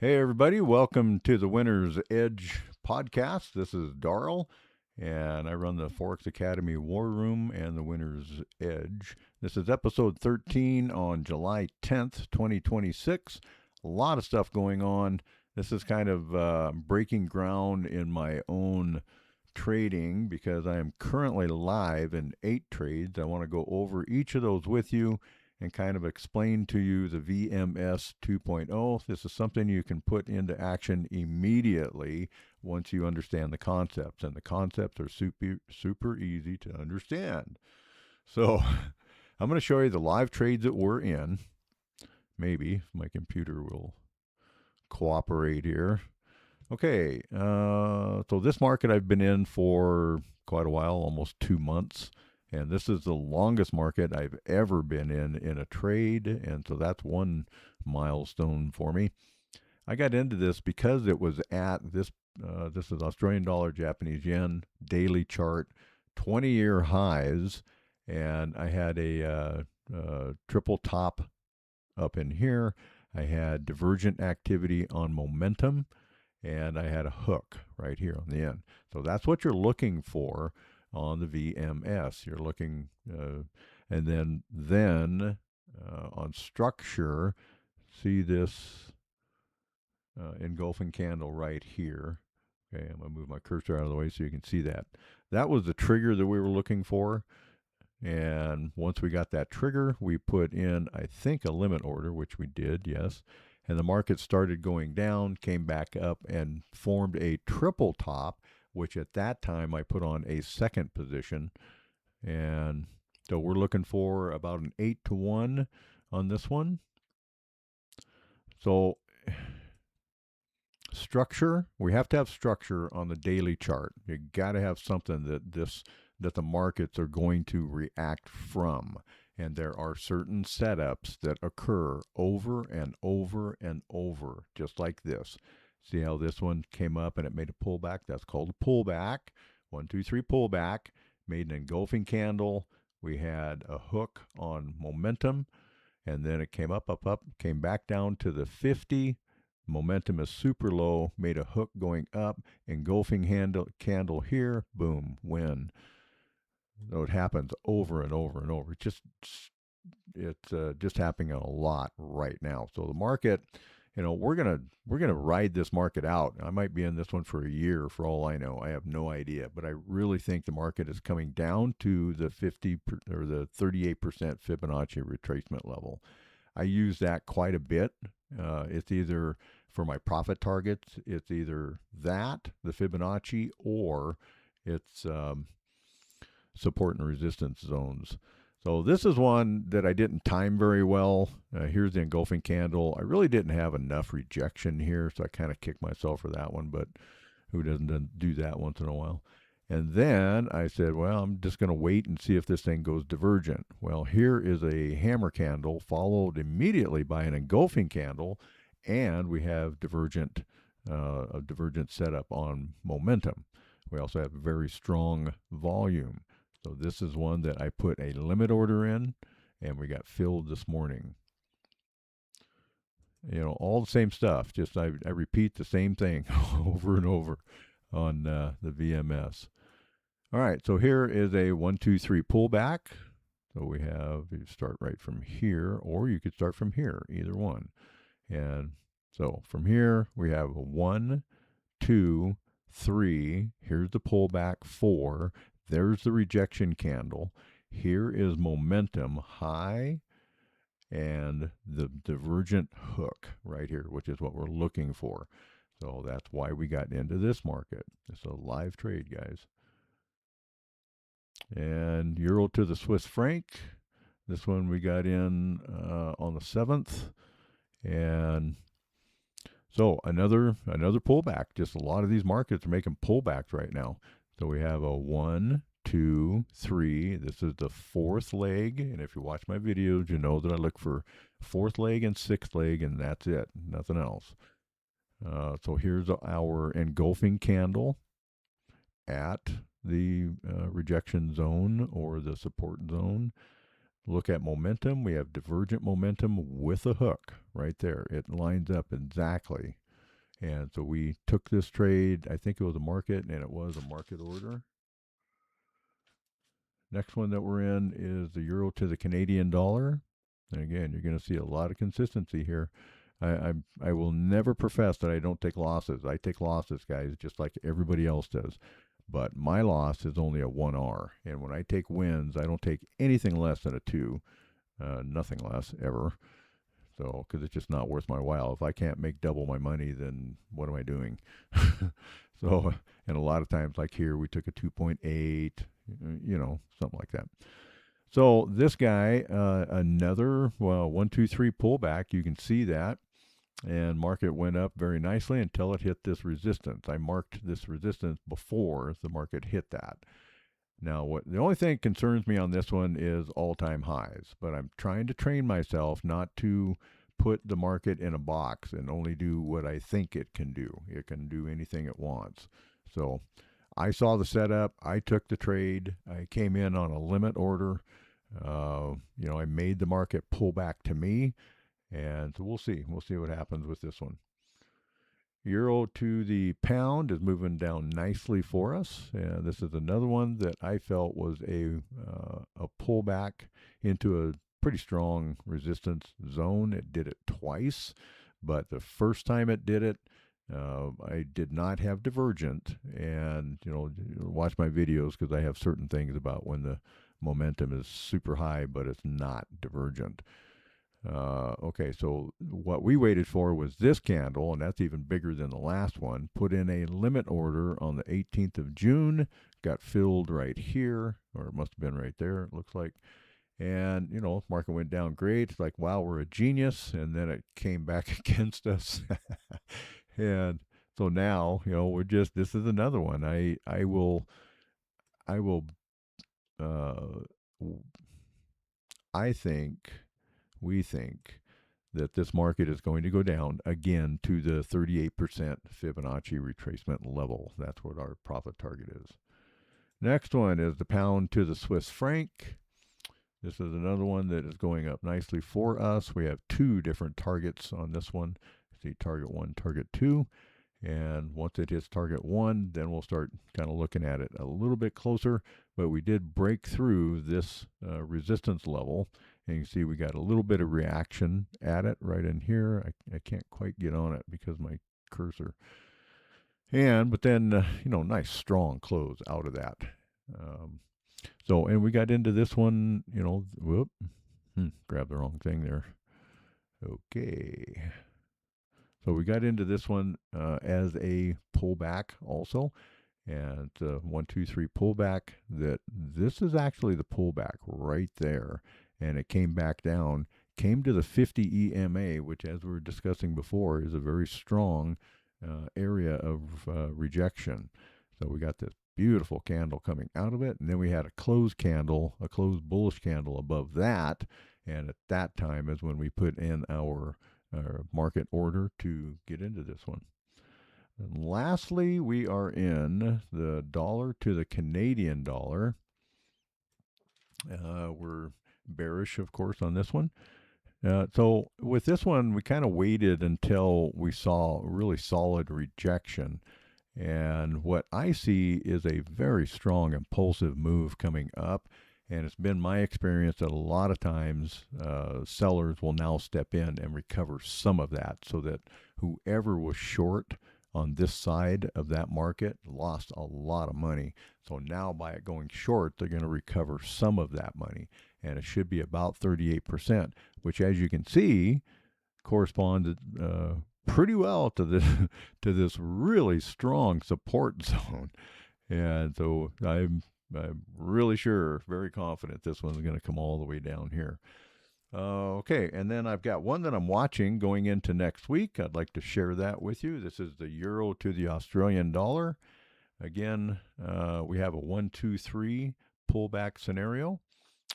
Hey, everybody, welcome to the Winner's Edge podcast. This is Darrell, and I run the Forex Academy War Room and the Winner's Edge. This is episode 13 on July 10th, 2026. A lot of stuff going on. This is kind of breaking ground in my own trading because I am currently live in 8 trades. I want to go over each of those with you and kind of explain to you the VMS 2.0. This is something you can put into action immediately once you understand the concepts, and the concepts are super easy to understand. So, I'm going to show you the live trades that we're in. Maybe if my computer will cooperate here. Okay, so this market I've been in for quite a while, almost 2 months. And this is the longest market I've ever been in a trade. And so that's one milestone for me. I got into this because it was at this is Australian dollar, Japanese yen, daily chart, 20-year highs. And I had a triple top up in here. I had divergent activity on momentum, and I had a hook right here on the end. So that's what you're looking for on the VMS. You're looking, and then on structure, see this engulfing candle right here. Okay, I'm gonna move my cursor out of the way so you can see that. That was the trigger that we were looking for. And once we got that trigger, we put in, I think, a limit order, which we did, yes. And the market started going down, came back up, and formed a triple top, which at that time I put on a second position. And so we're looking for about an 8 to 1 on this one. So structure, we have to have structure on the daily chart. You got to have something that the markets are going to react from. And there are certain setups that occur over and over and over, just like this. See how this one came up and it made a pullback? That's called a pullback. 1, 2, 3 pullback, made an engulfing candle. We had a hook on momentum, and then it came up, came back down to the 50. Momentum is super low, made a hook going up, engulfing candle here, boom, win. So it happens over and over and over. It's just happening a lot right now. So the market, we're gonna ride this market out. I might be in this one for a year, for all I know. I have no idea, but I really think the market is coming down to the 38% Fibonacci retracement level. I use that quite a bit. It's either for my profit targets, it's either that, the Fibonacci, or it's support and resistance zones. So this is one that I didn't time very well. Here's the engulfing candle. I really didn't have enough rejection here, so I kind of kicked myself for that one, but who doesn't do that once in a while? And then I said, well, I'm just going to wait and see if this thing goes divergent. Well, here is a hammer candle followed immediately by an engulfing candle, and we have a divergent setup on momentum. We also have very strong volume. So this is one that I put a limit order in, and we got filled this morning. All the same stuff. Just I repeat the same thing over and over on the VMS. All right, so here is a 1, 2, 3 pullback. So you start right from here, or you could start from here, either one. And so from here, we have a 1, 2, 3. Here's the pullback, 4. There's the rejection candle. Here is momentum high and the divergent hook right here, which is what we're looking for. So that's why we got into this market. It's a live trade, guys. And euro to the Swiss franc. This one we got in on the 7th. And so another pullback. Just a lot of these markets are making pullbacks right now. So we have a 1, 2, 3. This is the fourth leg. And if you watch my videos, you know that I look for fourth leg and sixth leg, and that's it. Nothing else. So here's our engulfing candle at the rejection zone or the support zone. Look at momentum. We have divergent momentum with a hook right there. It lines up exactly. And so we took this trade. I think it was a market, and it was a market order. Next one that we're in is the euro to the Canadian dollar. And again, you're going to see a lot of consistency here. I will never profess that I don't take losses. I take losses, guys, just like everybody else does. But my loss is only a 1R. And when I take wins, I don't take anything less than a 2. Nothing less, ever. So, because it's just not worth my while. If I can't make double my money, then what am I doing? So, and a lot of times, like here, we took a 2.8, something like that. So this guy, another, well, 1, 2, 3 pullback. You can see that. And market went up very nicely until it hit this resistance. I marked this resistance before the market hit that. Now, the only thing that concerns me on this one is all-time highs, but I'm trying to train myself not to put the market in a box and only do what I think it can do. It can do anything it wants. So I saw the setup. I took the trade. I came in on a limit order. I made the market pull back to me, and so we'll see. We'll see what happens with this one. Euro to the pound is moving down nicely for us. And this is another one that I felt was a pullback into a pretty strong resistance zone. It did it twice, but the first time it did it, I did not have divergent. And, watch my videos because I have certain things about when the momentum is super high, but it's not divergent. Okay, so what we waited for was this candle, and that's even bigger than the last one. Put in a limit order on the 18th of June, got filled right here, or it must have been right there, it looks like. And, market went down great. It's like, wow, we're a genius. And then it came back against us. And so now, this is another one. I will, uh, I think, we think that this market is going to go down again to the 38% Fibonacci retracement level. That's what our profit target is. Next one is the pound to the Swiss franc. This is another one that is going up nicely for us. We have 2 different targets on this one. See, target 1, target 2. And once it hits target 1, then we'll start kind of looking at it a little bit closer. But we did break through this resistance level. And you can see we got a little bit of reaction at it right in here. I can't quite get on it because my cursor. But then, nice strong close out of that. And we got into this one, grab the wrong thing there. Okay. So we got into this one as a pullback also. And 1, 2, 3 pullback. This is actually the pullback right there. And it came back down, came to the 50 EMA, which, as we were discussing before, is a very strong area of rejection. So we got this beautiful candle coming out of it, and then we had a closed bullish candle above that, and at that time is when we put in our market order to get into this one. And lastly, we are in the dollar to the Canadian dollar. We're bearish, of course, on this one. So with this one, we kind of waited until we saw really solid rejection. And what I see is a very strong impulsive move coming up. And it's been my experience that a lot of times sellers will now step in and recover some of that, so that whoever was short on this side of that market lost a lot of money. So now by it going short, they're going to recover some of that money. And it should be about 38%, which, as you can see, corresponds pretty well to this really strong support zone. And so I'm really sure, very confident this one's going to come all the way down here. Okay, and then I've got one that I'm watching going into next week. I'd like to share that with you. This is the euro to the Australian dollar. Again, we have a 1, 2, 3 pullback scenario.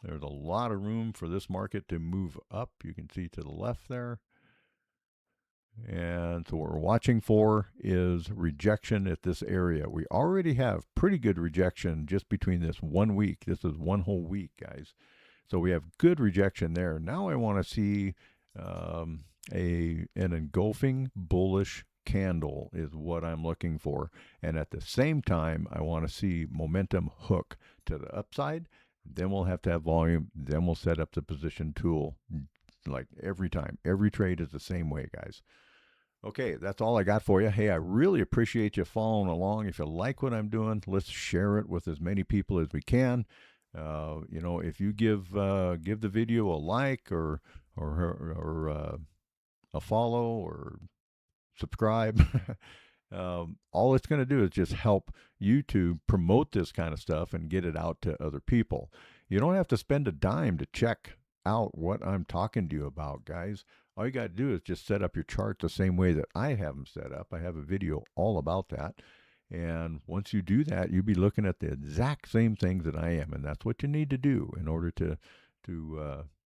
There's a lot of room for this market to move up. You can see to the left there. And so what we're watching for is rejection at this area. We already have pretty good rejection just between this 1 week. This is 1 whole week, guys. So we have good rejection there. Now I want to see an engulfing bullish candle is what I'm looking for. And at the same time, I want to see momentum hook to the upside. Then we'll have to have volume. Then we'll set up the position tool like every time. Every trade is the same way, guys. Okay, that's all I got for you. Hey, I really appreciate you following along. If you like what I'm doing, let's share it with as many people as we can. If you give the video a like or a follow or subscribe, all it's going to do is just help YouTube promote this kind of stuff and get it out to other people. You don't have to spend a dime to check out what I'm talking to you about, guys. All you got to do is just set up your chart the same way that I have them set up. I have a video all about that. And once you do that, you'll be looking at the exact same things that I am. And that's what you need to do in order to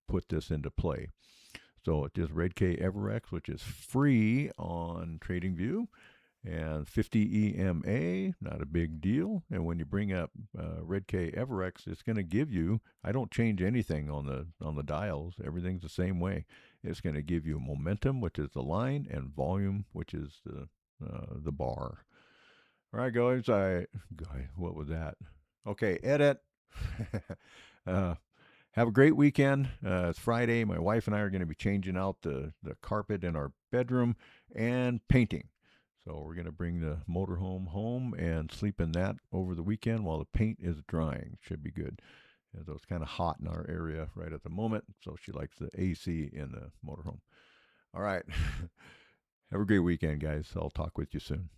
put this into play. So it's just RedK EverX, which is free on TradingView, and 50 EMA, not a big deal. And when you bring up RedK EverX, it's going to give you, I don't change anything on the dials. Everything's the same way. It's going to give you momentum, which is the line, and volume, which is the bar. All right, guys. What was that? Okay, edit. Have a great weekend. It's Friday. My wife and I are going to be changing out the carpet in our bedroom and painting. So we're going to bring the motorhome home and sleep in that over the weekend while the paint is drying. Should be good. And so it's kind of hot in our area right at the moment. So she likes the AC in the motorhome. All right. Have a great weekend, guys. I'll talk with you soon.